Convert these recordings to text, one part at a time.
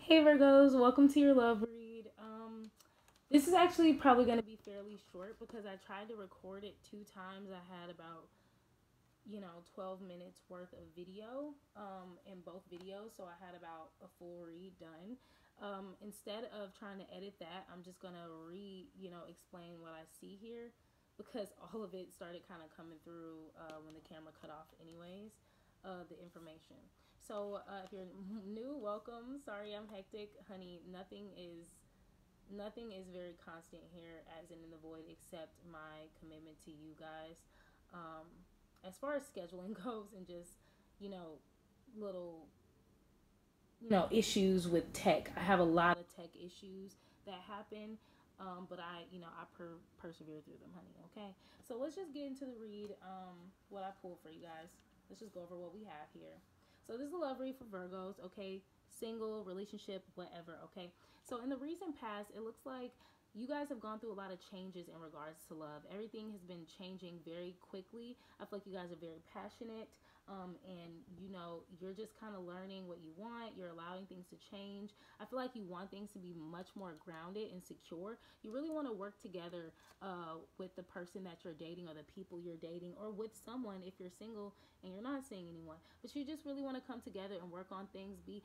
Hey Virgos, welcome to your love read. This is actually probably going to be fairly short because I tried to record it two times. I had about 12 minutes worth of video in both videos, so I had about a full read done. Instead of trying to edit that, I'm just gonna explain what I see here because all of it started kind of coming through when the camera cut off, anyways. The information. So if you're new, welcome. Sorry, I'm hectic, honey. Nothing is very constant here, as in the void, except my commitment to you guys. Um, as far as scheduling goes, and just you know little issues with tech. I have a lot of tech issues that happen, but I persevere through them, honey. Okay, so let's just get into the read. What I pulled for you guys. Let's just go over what we have here. So this is a love read for Virgos. Okay, single, relationship, whatever. Okay, so in the recent past, it looks like you guys have gone through a lot of changes in regards to love. Everything has been changing very quickly. I feel like you guys are very passionate, and you're just kind of learning what you want. You're allowing things to change. I feel like you want things to be much more grounded and secure. You really want to work together with the person that you're dating, or the people you're dating, or with someone if you're single and you're not seeing anyone. But you just really want to come together and work on things, be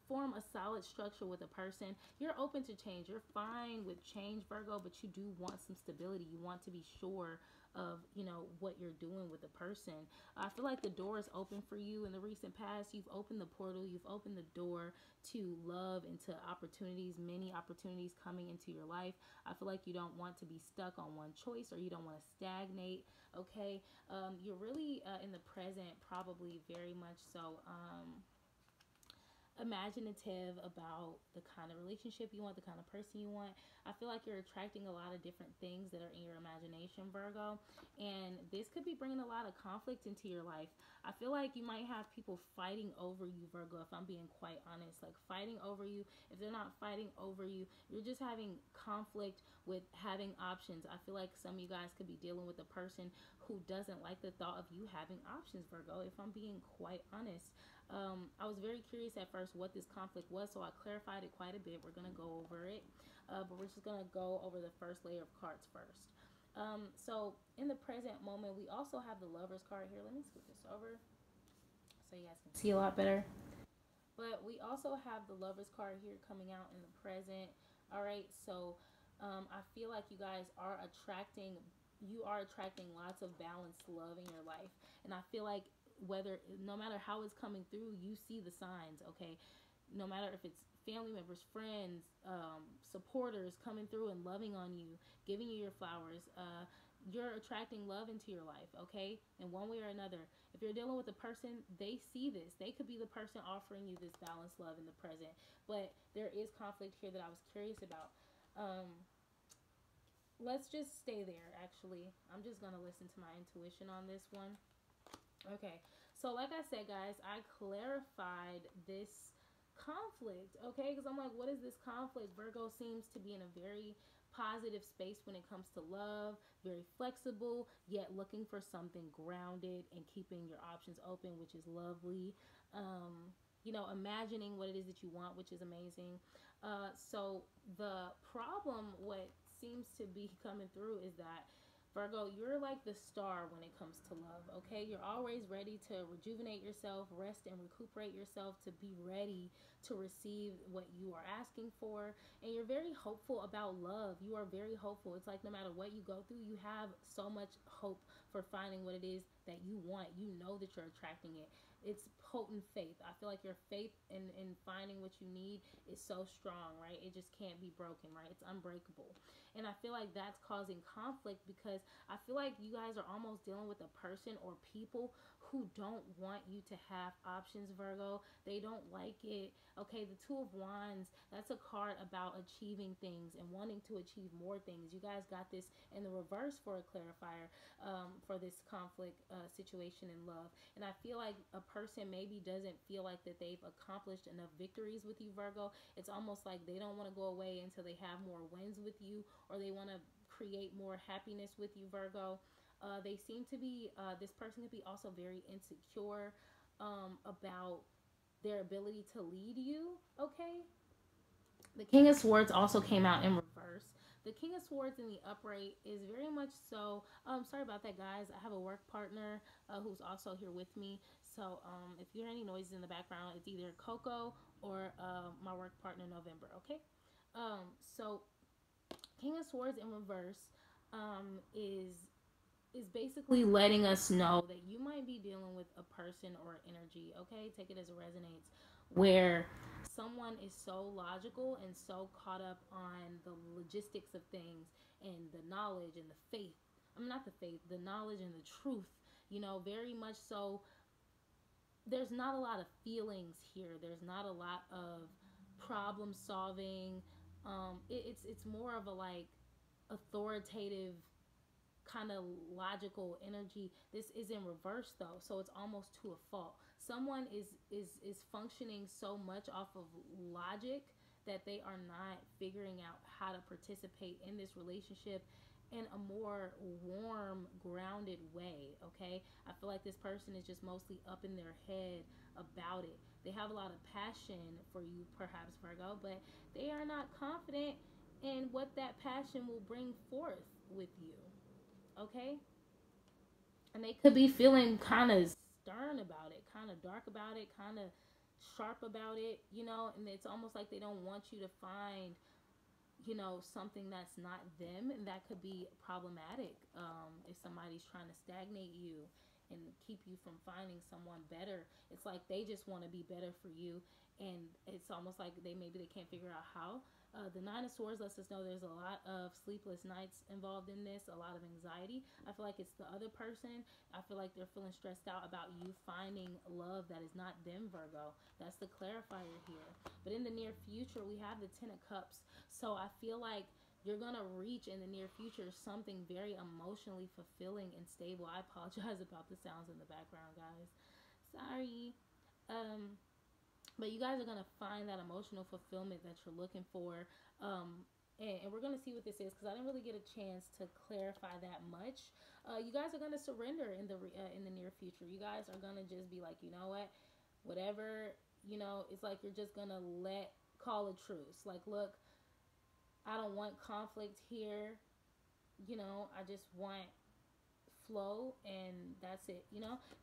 form a solid structure with a person. You're open to change. You're fine with change, Virgo, but you do want some stability. You want to be sure of, what you're doing with a person. I feel like the door is open for you in the recent past. You've opened the portal. You've opened the door to love and to opportunities, many opportunities coming into your life. I feel like you don't want to be stuck on one choice, or you don't want to stagnate. Okay. You're really in the present, probably very much so. Imaginative about the kind of relationship you want, the kind of person you want. I feel like you're attracting a lot of different things that are in your imagination, Virgo, and this could be bringing a lot of conflict into your life. I feel like you might have people fighting over you, Virgo, if I'm being quite honest, like fighting over you. If they're not fighting over you, you're just having conflict with having options. I feel like some of you guys could be dealing with a person who doesn't like the thought of you having options, Virgo, if I'm being quite honest. I was very curious at first what this conflict was, so I clarified it quite a bit. We're going to go over it, but we're just going to go over the first layer of cards first. So in the present moment, we also have the Lover's card here. Let me scoot this over so you guys can see a lot better. But we also have the Lover's card here coming out in the present. All right, so I feel like you are attracting lots of balanced love in your life, and I feel like whether no matter how it's coming through, you see the signs. Okay, no matter if it's family members, friends, supporters coming through and loving on you, giving you your flowers. You're attracting love into your life, okay? In one way or another. If you're dealing with a person, they see this. They could be the person offering you this balanced love in the present. But there is conflict here that I was curious about. Let's just stay there, actually. I'm just going to listen to my intuition on this one. Okay, so like I said, guys, I clarified this conflict, okay? Because I'm like, what is this conflict? Virgo seems to be in a very positive space when it comes to love, very flexible, yet looking for something grounded and keeping your options open, which is lovely. Imagining what it is that you want, which is amazing. So the problem, what seems to be coming through, is that Virgo, you're like the star when it comes to love, okay? You're always ready to rejuvenate yourself, rest and recuperate yourself, to be ready to receive what you are asking for. And you're very hopeful about love. You are very hopeful. It's like no matter what you go through, you have so much hope for finding what it is that you want. You know that you're attracting it. It's potent faith. I feel like your faith in finding what you need is so strong, right? It just can't be broken, right? It's unbreakable. And I feel like that's causing conflict because I feel like you guys are almost dealing with a person or people who don't want you to have options, Virgo. They don't like it. Okay, the Two of Wands, that's a card about achieving things and wanting to achieve more things. You guys got this in the reverse for a clarifier, for this conflict situation in love. And I feel like a person maybe doesn't feel like that they've accomplished enough victories with you, Virgo. It's almost like they don't want to go away until they have more wins with you, or they want to create more happiness with you, Virgo. They seem to be, this person could be also very insecure about their ability to lead you, okay? The King of Swords also came out in reverse. The King of Swords in the upright is very much so. Sorry about that, guys. I have a work partner who's also here with me. So if you hear any noises in the background, it's either Coco or my work partner, November. Okay. So King of Swords in reverse is basically letting us know that you might be dealing with a person or energy, okay? Take it as it resonates, where someone is so logical and so caught up on the logistics of things and the knowledge and the faith. I'm not the faith, the knowledge and the truth, very much so. There's not a lot of feelings here. There's not a lot of problem solving. It's more of a like authoritative kind of logical energy. This is in reverse though, so it's almost to a fault. Someone is functioning so much off of logic that they are not figuring out how to participate in this relationship in a more warm, grounded way. Okay, I feel like this person is just mostly up in their head about it. They have a lot of passion for you, perhaps, Virgo, but they are not confident in what that passion will bring forth with you. Okay, and they could be feeling kind of stern about it, kind of dark about it, kind of sharp about it, and it's almost like they don't want you to find, something that's not them, and that could be problematic if somebody's trying to stagnate you and keep you from finding someone better. It's like they just want to be better for you, and it's almost like maybe they can't figure out how. The Nine of Swords lets us know there's a lot of sleepless nights involved in this, a lot of anxiety. I feel like it's the other person. I feel like they're feeling stressed out about you finding love that is not them, Virgo. That's the clarifier here. But in the near future, we have the Ten of Cups. So I feel like you're going to reach in the near future something very emotionally fulfilling and stable. I apologize about the sounds in the background, guys. Sorry. Um, but you guys are going to find that emotional fulfillment that you're looking for. And we're going to see what this is because I didn't really get a chance to clarify that much. You guys are going to surrender in the near future. You guys are going to just be like, you know what, whatever, it's like you're just going to call a truce. Like, look, I don't want conflict here. I just want flow, and that's it.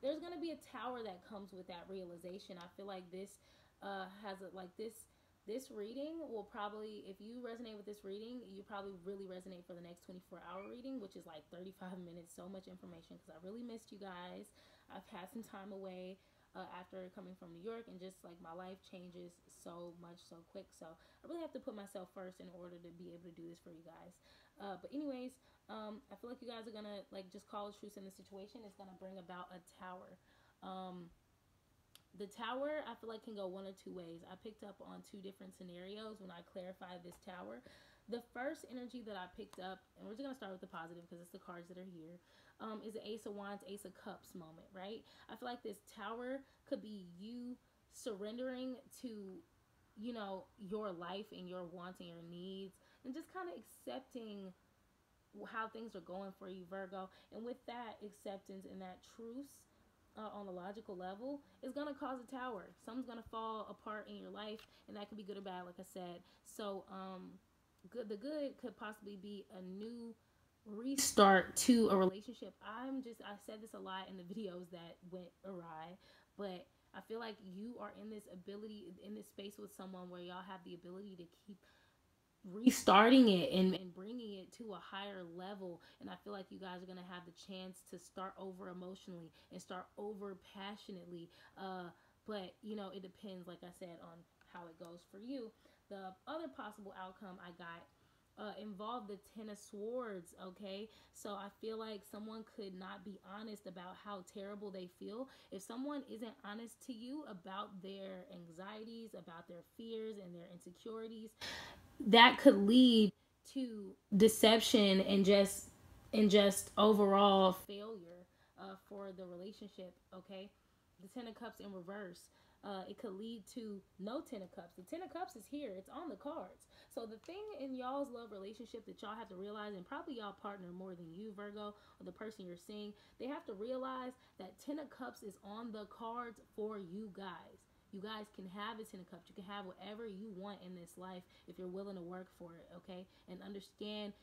There's going to be a tower that comes with that realization. I feel like this has a, like this reading will probably, if you resonate with this reading, you probably really resonate for the next 24-hour reading, which is like 35 minutes. So much information because I really missed you guys. I've had some time away after coming from New York, and just like my life changes so much so quick. So I really have to put myself first in order to be able to do this for you guys. But anyways, I feel like you guys are gonna like just call a truce in the situation. It's gonna bring about a tower. The tower, I feel like, can go one or two ways. I picked up on two different scenarios when I clarified this tower. The first energy that I picked up, and we're just going to start with the positive because it's the cards that are here, is the Ace of Wands, Ace of Cups moment, right? I feel like this tower could be you surrendering to, your life and your wants and your needs, and just kind of accepting how things are going for you, Virgo. And with that acceptance and that truce, on a logical level, is going to cause a tower. Something's going to fall apart in your life, and that could be good or bad, like I said. So, good. The good could possibly be a new restart to a relationship. I said this a lot in the videos that went awry, but I feel like you are in this space with someone where y'all have the ability to keep restarting it and bringing it to a higher level. And I feel like you guys are going to have the chance to start over emotionally and start over passionately. But it depends, like I said, on how it goes for you. The other possible outcome I got involved the Ten of Swords. Okay, so I feel like someone could not be honest about how terrible they feel. If someone isn't honest to you about their anxieties, about their fears and their insecurities, that could lead to deception and just overall failure for the relationship. Okay, the Ten of Cups in reverse, it could lead to no Ten of Cups. The Ten of Cups is here, it's on the cards. So the thing in y'all's love relationship that y'all have to realize, and probably y'all partner more than you, Virgo, or the person you're seeing, they have to realize that Ten of Cups is on the cards for you guys. You guys can have a Ten of Cups. You can have whatever you want in this life if you're willing to work for it, okay? And understand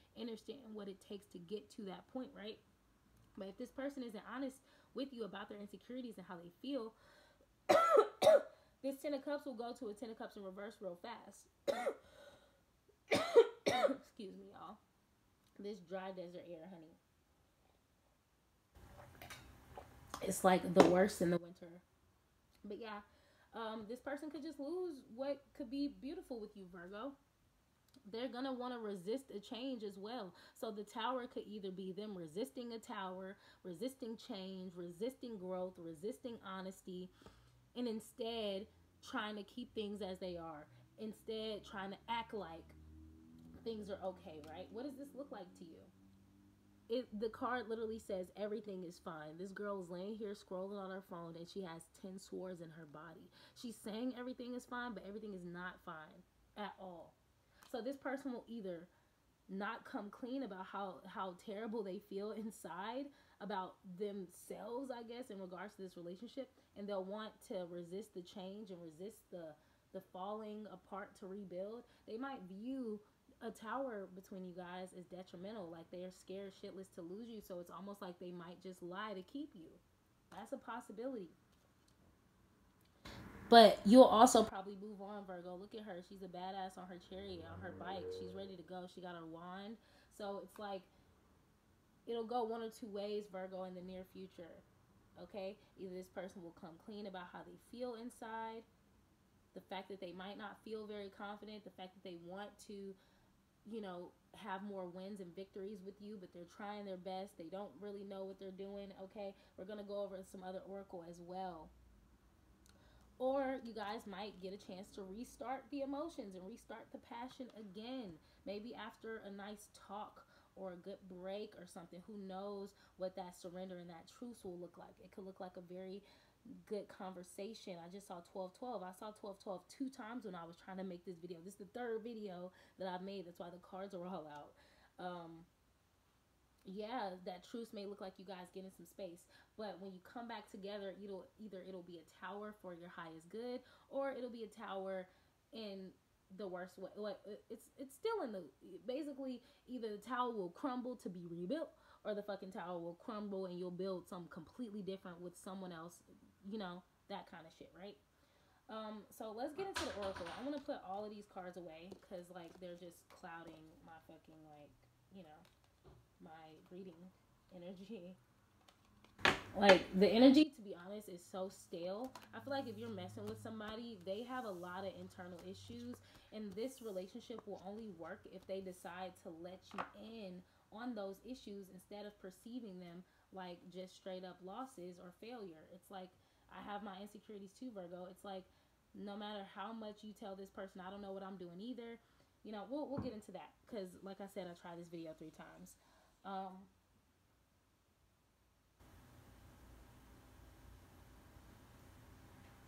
what it takes to get to that point, right? But if this person isn't honest with you about their insecurities and how they feel, this Ten of Cups will go to a Ten of Cups in reverse real fast. Excuse me, y'all. This dry desert air, honey. It's like the worst in the winter. But yeah, this person could just lose what could be beautiful with you, Virgo. They're going to want to resist a change as well. So the tower could either be them resisting a tower, resisting change, resisting growth, resisting honesty, and instead trying to keep things as they are. Instead trying to act like things are okay, right? What does this look like to you? The card literally says everything is fine. This girl is laying here scrolling on her phone and she has 10 swords in her body. She's saying everything is fine, but everything is not fine at all. So this person will either not come clean about how terrible they feel inside about themselves, I guess, in regards to this relationship, and they'll want to resist the change and resist the falling apart to rebuild. They might view a tower between you guys is detrimental, like they're scared shitless to lose you, so it's almost like they might just lie to keep you. That's a possibility. But you'll also probably move on, Virgo. Look at her. She's a badass on her chariot, on her bike. She's ready to go. She got her wand. So it's like it'll go one or two ways, Virgo, in the near future. Okay? Either this person will come clean about how they feel inside, the fact that they might not feel very confident, the fact that they want to, have more wins and victories with you, but they're trying their best. They don't really know what they're doing, okay? We're going to go over some other oracle as well. Or you guys might get a chance to restart the emotions and restart the passion again. Maybe after a nice talk or a good break or something. Who knows what that surrender and that truce will look like. It could look like a very good conversation. I just saw 1212. I saw 1212 two times when I was trying to make this video. This is the third video that I've made. That's why the cards are all out. Yeah, that truce may look like you guys getting some space, but when you come back together, it'll be a tower for your highest good, or it'll be a tower in the worst way. Like it's still in the basically either the tower will crumble to be rebuilt, or the fucking tower will crumble and you'll build something completely different with someone else. That kind of shit, right? So let's get into the oracle. I'm gonna put all of these cards away because like they're just clouding my fucking my reading energy. Like the energy, to be honest, is so stale. I feel like if you're messing with somebody, they have a lot of internal issues, and this relationship will only work if they decide to let you in on those issues instead of perceiving them like just straight up losses or failure. It's like I have my insecurities too, Virgo. It's like no matter how much you tell this person I don't know what I'm doing either, we'll get into that because like I said, I tried this video 3 times.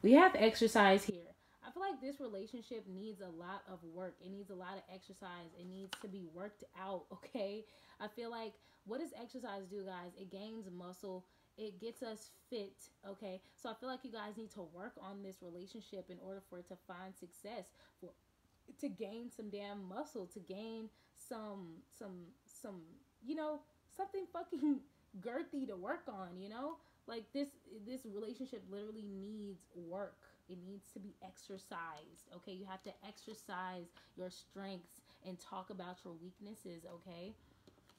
We have exercise here. I feel like this relationship needs a lot of work. It needs a lot of exercise. It needs to be worked out, okay? I feel like what does exercise do, guys? It gains muscle. It gets us fit, okay? So I feel like you guys need to work on this relationship in order for it to find success, for to gain some damn muscle, to gain some something fucking girthy to work on, Like this relationship literally needs work. It needs to be exercised, okay? You have to exercise your strengths and talk about your weaknesses, okay?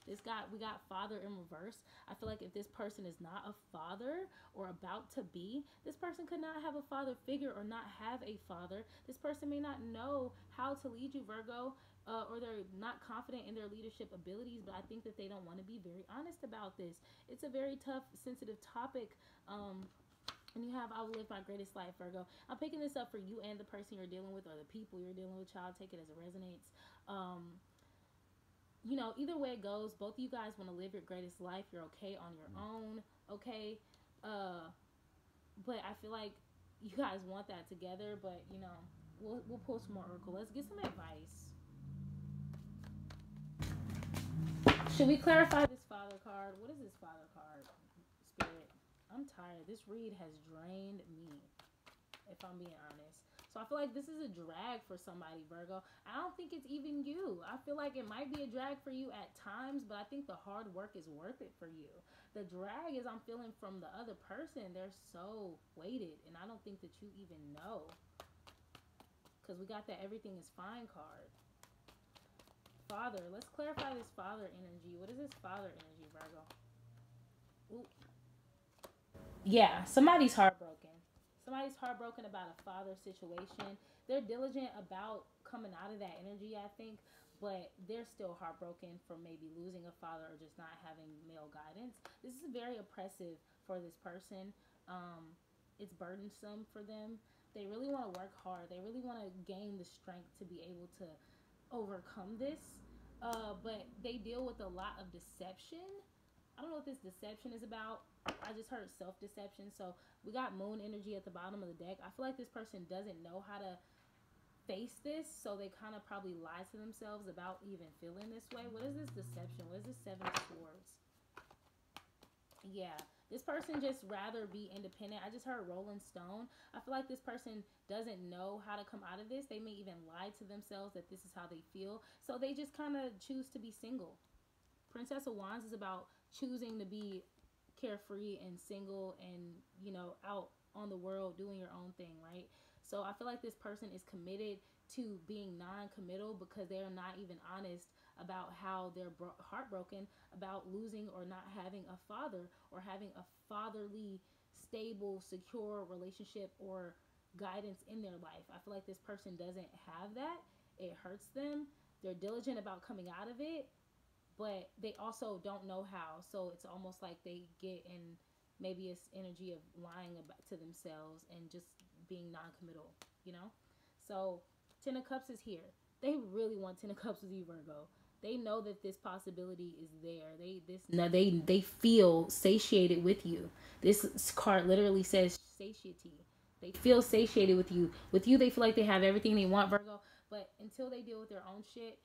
We got father in reverse. I feel like if this person is not a father or about to be, this person could not have a father figure or not have a father. This person may not know how to lead you, Virgo, or they're not confident in their leadership abilities, but I think that they don't want to be very honest about this. It's a very tough, sensitive topic. And you have, I will live my greatest life, Virgo. I'm picking this up for you and the person you're dealing with or the people you're dealing with, child. Take it as it resonates. Either way it goes, both of you guys want to live your greatest life. You're okay on your own, okay? But I feel like you guys want that together, but, we'll pull some more oracle. Let's get some advice. Should we clarify this father card? What is this father card, Spirit? I'm tired. This read has drained me. if I'm being honest. So I feel like this is a drag for somebody, Virgo. I don't think it's even you. I feel like it might be a drag for you at times, but I think the hard work is worth it for you. The drag is I'm feeling from the other person. They're so weighted, and I don't think that you even know. Because we got that everything is fine card. Father. Let's clarify this father energy. What is this father energy, Virgo? Ooh. Yeah, somebody's heartbroken. Somebody's heartbroken about a father situation. They're diligent about coming out of that energy, I think, but they're still heartbroken for maybe losing a father or just not having male guidance. This is very oppressive for this person. Um, it's burdensome for them. They really want to work hard. They really want to gain the strength to be able to overcome this. But they deal with a lot of deception. I don't know what this deception is about. I just heard self-deception. So we got moon energy at the bottom of the deck. I feel like this person doesn't know how to face this, so they kind of probably lie to themselves about even feeling this way. What is this deception? What is this Seven of Swords? Yeah, this person just rather be independent. I just heard Rolling Stone. I feel like this person doesn't know how to come out of this. They may even lie to themselves that this is how they feel. So they just kind of choose to be single. Princess of Wands is about choosing to be carefree and single and, you know, out on the world doing your own thing, right? So I feel like this person is committed to being non-committal because they're not even honest about how they're heartbroken about losing or not having a father or having a fatherly, stable, secure relationship or guidance in their life. I feel like this person doesn't have that. It hurts them. They're diligent about coming out of it, but they also don't know how. So it's almost like they get in maybe it's energy of lying about to themselves and just being non-committal, you know? So Ten of Cups is here. They really want Ten of Cups with you, Virgo. They know that this possibility is there. They feel satiated with you. This card literally says satiety. They feel satiated with you. With you, they feel like they have everything they want, Virgo. But until they deal with their own shit,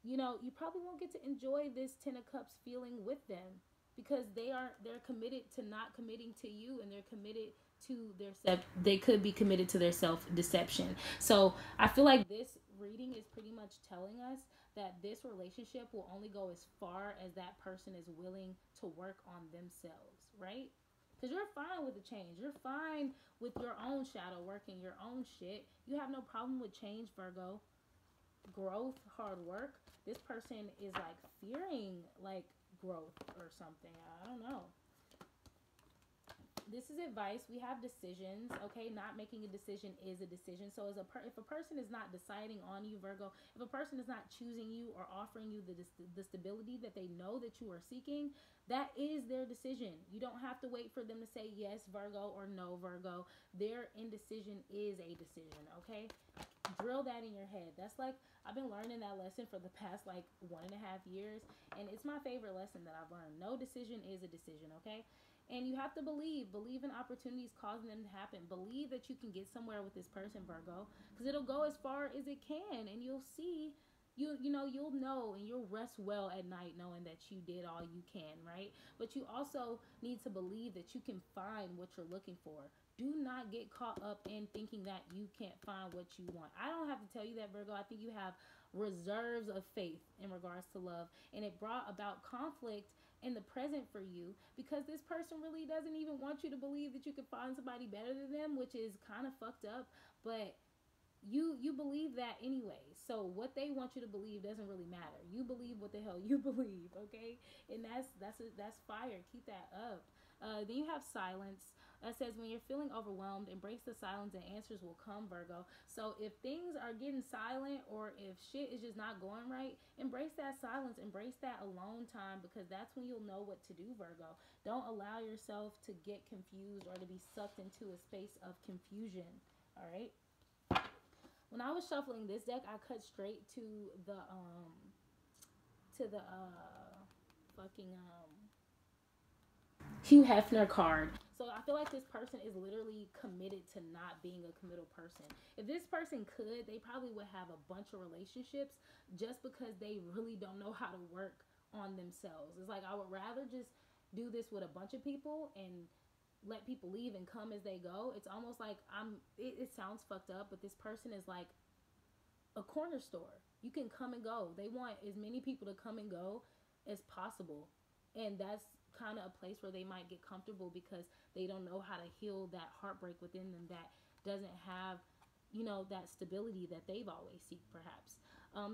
you know, you probably won't get to enjoy this Ten of Cups feeling with them because they're committed to not committing to you, and they're committed to their self. They could be committed to their self deception. So I feel like this reading is pretty much telling us that this relationship will only go as far as that person is willing to work on themselves, right? Because you're fine with the change. You're fine with your own shadow working, your own shit. You have no problem with change, Virgo. Growth, hard work. This person is like fearing like growth or something. I don't know. This is advice. We have decisions, okay? Not making a decision is a decision. So as if a person is not deciding on you, Virgo, if a person is not choosing you or offering you the stability that they know that you are seeking, that is their decision. You don't have to wait for them to say yes, Virgo, or no, Virgo. Their indecision is a decision, okay? Drill that in your head. That's like, I've been learning that lesson for the past like 1.5 years, and it's my favorite lesson that I've learned. No decision is a decision, okay? And you have to believe in opportunities causing them to happen. Believe that you can get somewhere with this person, Virgo, because it'll go as far as it can, and you'll see, you'll know, and you'll rest well at night knowing that you did all you can, right? But you also need to believe that you can find what you're looking for. Do not get caught up in thinking that you can't find what you want. I don't have to tell you that, Virgo. I think you have reserves of faith in regards to love, and it brought about conflict in the present for you because this person really doesn't even want you to believe that you can find somebody better than them, which is kind of fucked up, but you believe that anyway. So what they want you to believe doesn't really matter. You believe what the hell you believe, okay? And that's fire. Keep that up. Then you have silence. It says when you're feeling overwhelmed, embrace the silence and answers will come, Virgo. So if things are getting silent or if shit is just not going right, embrace that silence, embrace that alone time, because that's when you'll know what to do, Virgo. Don't allow yourself to get confused or to be sucked into a space of confusion. All right. When I was shuffling this deck, I cut straight to the fucking Hugh Hefner card. So I feel like this person is literally committed to not being a committal person. If this person could, they probably would have a bunch of relationships just because they really don't know how to work on themselves. It's like I would rather just do this with a bunch of people and let people leave and come as they go. It's almost like it sounds fucked up, but this person is like a corner store. You can come and go. They want as many people to come and go as possible. And that's kind of a place where they might get comfortable because they don't know how to heal that heartbreak within them that doesn't have, that stability that they've always seek, perhaps.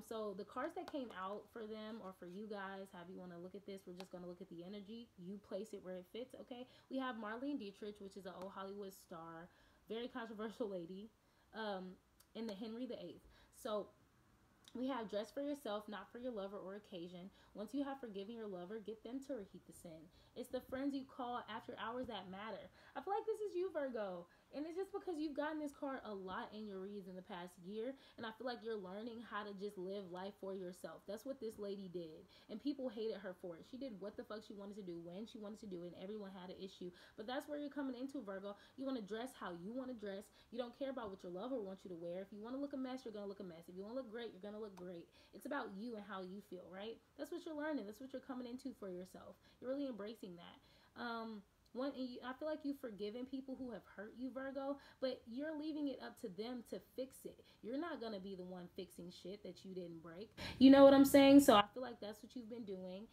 So the cards that came out for them or for you guys, how you want to look at this, we're just going to look at the energy. You place it where it fits, okay? We have Marlene Dietrich, which is an old Hollywood star, very controversial lady, in the Henry VIII. So we have dress for yourself, not for your lover or occasion. Once you have forgiven your lover, get them to reheat the sin. It's the friends you call after hours that matter. I feel like this is you, Virgo. And it's just because you've gotten this card a lot in your reads in the past year. And I feel like you're learning how to just live life for yourself. That's what this lady did. And people hated her for it. She did what the fuck she wanted to do, when she wanted to do it, and everyone had an issue. But that's where you're coming into, Virgo. You want to dress how you want to dress. You don't care about what your lover wants you to wear. If you want to look a mess, you're going to look a mess. If you want to look great, you're going to look great. It's about you and how you feel, right? That's what you're learning. That's what you're coming into for yourself. You're really embracing that. I feel like you've forgiven people who have hurt you, Virgo, but you're leaving it up to them to fix it. You're not going to be the one fixing shit that you didn't break. You know what I'm saying? So I feel like that's what you've been doing.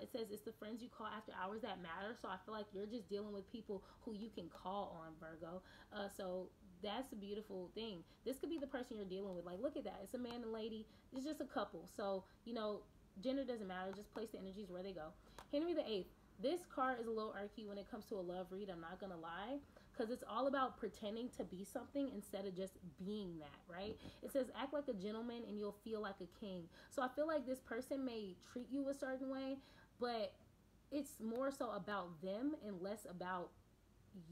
It says it's the friends you call after hours that matter. So I feel like you're just dealing with people who you can call on, Virgo. So that's a beautiful thing. This could be the person you're dealing with. Like, look at that. It's a man and lady. It's just a couple. So, gender doesn't matter. Just place the energies where they go. Henry VIII. This card is a little irky when it comes to a love read. I'm not going to lie. Because it's all about pretending to be something instead of just being that, right? It says, act like a gentleman and you'll feel like a king. So I feel like this person may treat you a certain way, but it's more so about them and less about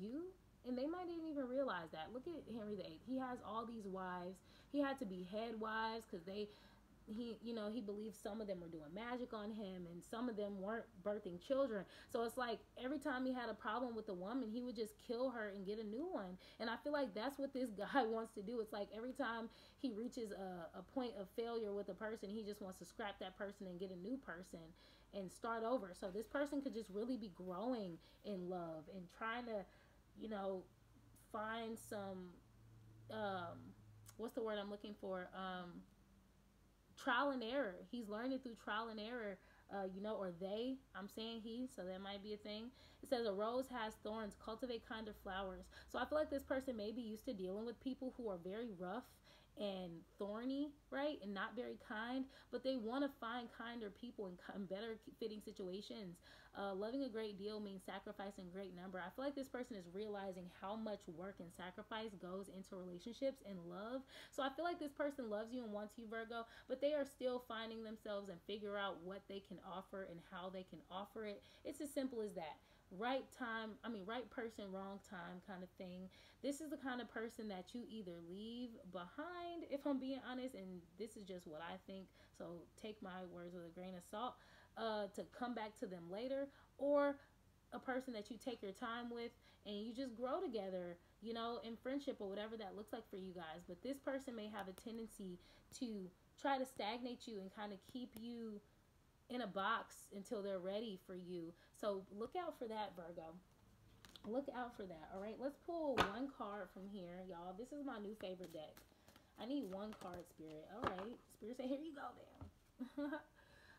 you. And they might not even realize that. Look at Henry VIII. He has all these wives. He had to be head wives because he believes some of them were doing magic on him and some of them weren't birthing children. So it's like every time he had a problem with a woman, he would just kill her and get a new one. And I feel like that's what this guy wants to do. It's like every time he reaches a point of failure with a person, he just wants to scrap that person and get a new person and start over. So this person could just really be growing in love and trying to, find some, what's the word I'm looking for? Trial and error. He's learning through trial and error, or they. I'm saying he, so that might be a thing. It says a rose has thorns. Cultivate kinder flowers. So I feel like this person may be used to dealing with people who are very rough and thorny, right, and not very kind, but they want to find kinder people and better fitting situations. Loving a great deal means sacrificing a great number. I feel like this person is realizing how much work and sacrifice goes into relationships and love. So I feel like this person loves you and wants you, Virgo, but they are still finding themselves and figure out what they can offer and how they can offer it. It's as simple as that. Right person, wrong time kind of thing. This is the kind of person that you either leave behind, if I'm being honest, and this is just what I think, so take my words with a grain of salt, to come back to them later, or a person that you take your time with and you just grow together, in friendship or whatever that looks like for you guys. But this person may have a tendency to try to stagnate you and kind of keep you in a box until they're ready for you. So look out for that, Virgo. Look out for that. All right, let's pull one card from here, y'all. This is my new favorite deck. I need one card, Spirit. All right, Spirit say, here you go, damn.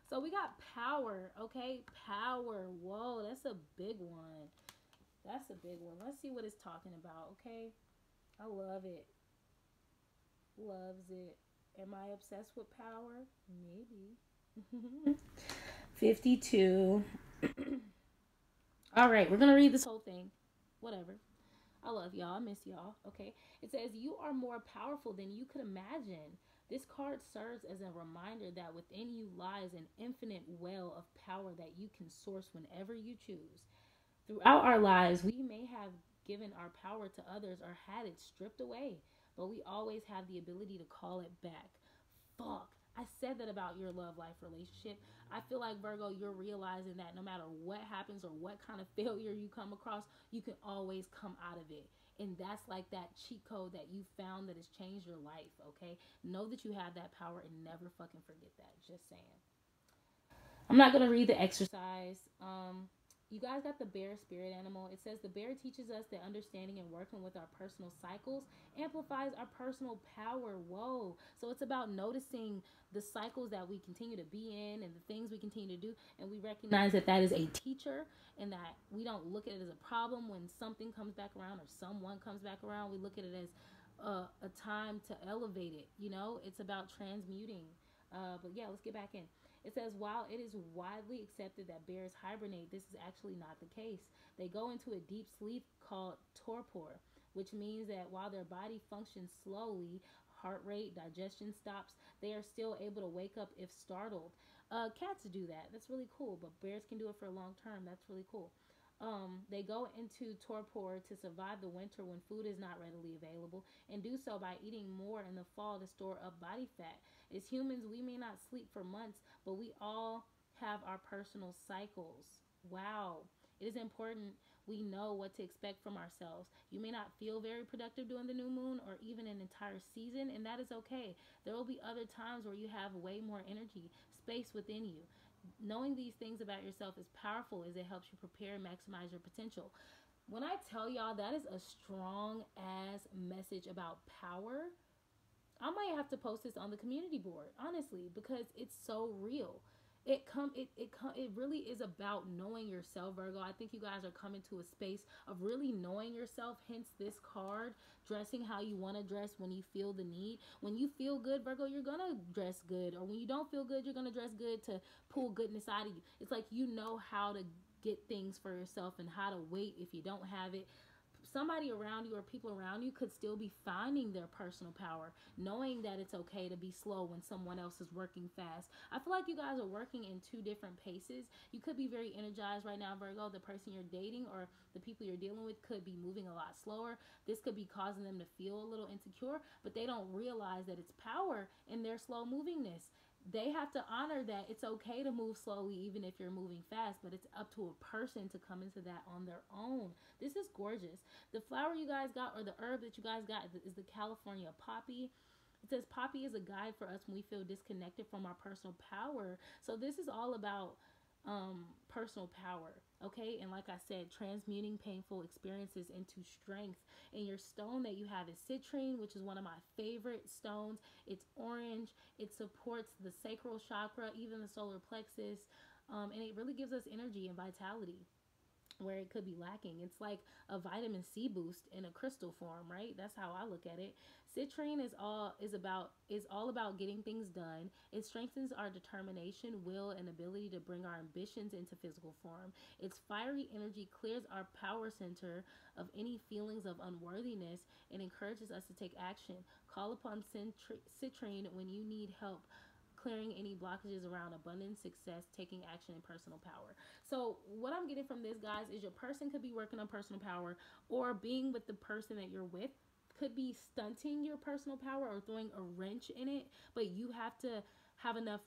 So we got power, okay? Power. Whoa, that's a big one. That's a big one. Let's see what it's talking about, okay? I love it. Loves it. Am I obsessed with power? Maybe. 52. All right, we're going to read this whole thing. Whatever. I love y'all. I miss y'all. Okay. It says, you are more powerful than you could imagine. This card serves as a reminder that within you lies an infinite well of power that you can source whenever you choose. Throughout our lives, we may have given our power to others or had it stripped away, but we always have the ability to call it back. Fuck. I said that about your love life relationship. I feel like, Virgo, you're realizing that no matter what happens or what kind of failure you come across, you can always come out of it. And that's like that cheat code that you found that has changed your life, okay? Know that you have that power and never fucking forget that. Just saying. I'm not going to read the exercise. You guys got the bear spirit animal. It says the bear teaches us that understanding and working with our personal cycles amplifies our personal power. Whoa. So it's about noticing the cycles that we continue to be in and the things we continue to do. And we recognize that that is a teacher and that we don't look at it as a problem when something comes back around or someone comes back around. We look at it as a time to elevate it. You know, it's about transmuting. But yeah, let's get back in. It says, while it is widely accepted that bears hibernate, this is actually not the case. They go into a deep sleep called torpor, which means that while their body functions slowly, heart rate, digestion stops, they are still able to wake up if startled. Cats do that. That's really cool, but bears can do it for a long term. That's really cool. They go into torpor to survive the winter when food is not readily available and do so by eating more in the fall to store up body fat. As humans, we may not sleep for months, but we all have our personal cycles. Wow. It is important we know what to expect from ourselves. You may not feel very productive during the new moon or even an entire season, and that is okay. There will be other times where you have way more energy, space within you. Knowing these things about yourself is powerful as it helps you prepare and maximize your potential. When I tell y'all that is a strong ass message about power, I might have to post this on the community board, honestly, because it's so real. It really is about knowing yourself, Virgo. I think you guys are coming to a space of really knowing yourself. Hence this card, dressing how you want to dress when you feel the need. When you feel good, Virgo, you're gonna dress good, or when you don't feel good, you're gonna dress good to pull goodness out of you. It's like you know how to get things for yourself and how to wait if you don't have it. Somebody around you or people around you could still be finding their personal power, knowing that it's okay to be slow when someone else is working fast. I feel like you guys are working in two different paces. You could be very energized right now, Virgo. The person you're dating or the people you're dealing with could be moving a lot slower. This could be causing them to feel a little insecure, but they don't realize that it's power in their slow movingness. They have to honor that it's okay to move slowly even if you're moving fast, but it's up to a person to come into that on their own. This is gorgeous. The flower you guys got, or the herb that you guys got, is the California poppy. It says poppy is a guide for us when we feel disconnected from our personal power. So this is all about personal power, okay? And like I said, transmuting painful experiences into strength. And your stone that you have is citrine, which is one of my favorite stones. It's orange. It supports the sacral chakra, even the solar plexus, and it really gives us energy and vitality where it could be lacking. It's like a vitamin C boost in a crystal form, right? That's how I look at it. Citrine is all about getting things done. It strengthens our determination, will, and ability to bring our ambitions into physical form. Its fiery energy clears our power center of any feelings of unworthiness and encourages us to take action. Call upon citrine when you need help clearing any blockages around abundance, success, taking action, and personal power. So what I'm getting from this, guys, is your person could be working on personal power, or being with the person that you're with could be stunting your personal power or throwing a wrench in it. But you have to have enough,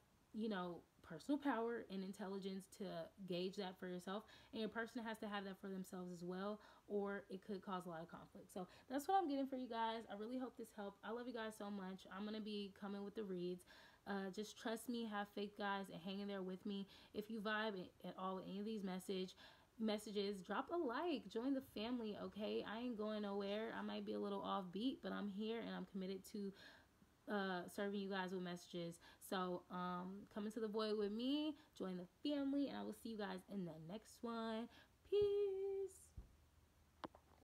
personal power and intelligence to gauge that for yourself, and your person has to have that for themselves as well, or it could cause a lot of conflict. So that's what I'm getting for you guys. I really hope this helped. I love you guys so much. I'm gonna be coming with the reads. Just trust me, have faith, guys, and hang in there with me. If you vibe at all with any of these messages, drop a like, join the family, okay? I ain't going nowhere. I might be a little offbeat, but I'm here and I'm committed to serving you guys with messages. So come into the void with me, join the family, and I will see you guys in the next one. Peace.